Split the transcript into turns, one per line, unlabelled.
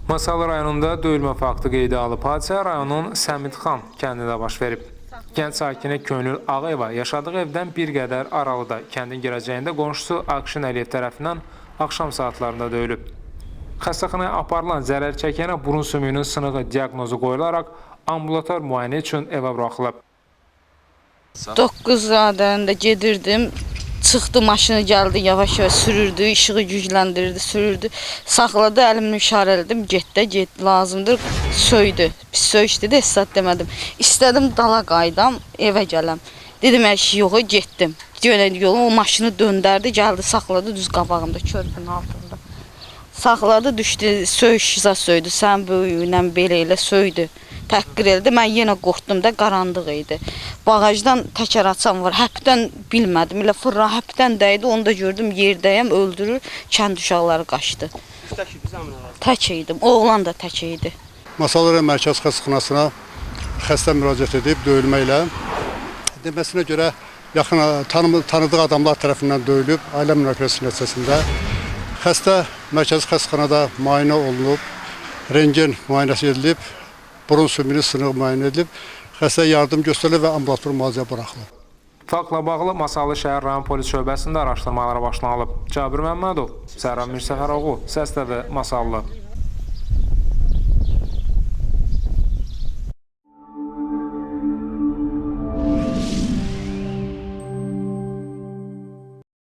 Masallı rayonunda döyülmə faktı qeydə alıb. Hadisə rayonun Səmidxan kəndində baş verib. Kənd sakini Könül Ağayeva yaşadığı evdən bir qədər aralıda kəndin girəcəyində qonşusu Akşin Əliyev tərəfindən axşam saatlarında döyülüb. Xəstəxanaya aparılan zərər çəkənə burun sümüyünün sınığı diaqnozu qoyularaq ambulator müayinə üçün evə buraxılıb.
9 radələrində gedirdim. Çıxdı, maşını gəldi, yavaş-yavaş sürürdü, işığı gücləndirirdi, sürürdü. Saxladı, əlimlə işarələdim, get, lazımdır, söydü. Pis söyüşdü də, hesab demədim. İstədim dala qaydam, evə gələm. Dedim, hər şey yox, getdim. Yolu, o maşını döndərdi, gəldi, saxladı düz qabağımda, körpünün altında. Saxladı, düşdü, söyüşüzə söydü, sən böyüyünlə belə elə söydü. Təhqir elədi, mən yenə qorxdum da, qaranlıq idi. Bağajdan təkər açan var, həpdən bilmədim, elə fırra həpdən dəydi, onu da gördüm, yerdəyəm, öldürür, kənd uşaqları qaçdı. Tək idim, oğlan da tək idi.
Masallı rayon Mərkəzi Xəstəxanasına xəstə müraciət edib döyülməklə, deməsinə görə yaxın tanıdığı adamlar tərəfindən döyülüb, ailə münaqişəsi nəticəsində. Xəstə Mərkəzi Xəstəxanada müayinə olunub, rentgen müayinəsi edilib, burun sümüyünün sınığı müayinə edilib, xəstəyə yardım göstərilib və ambulator müalicəyə buraxılıb.
Faktla bağlı Masallı şəhər rayon polis şöbəsində araşdırmalara başlanılıb. Cabir Məmmədov, Sərran Mirsəfəroğlu, Səslədi, Masallı.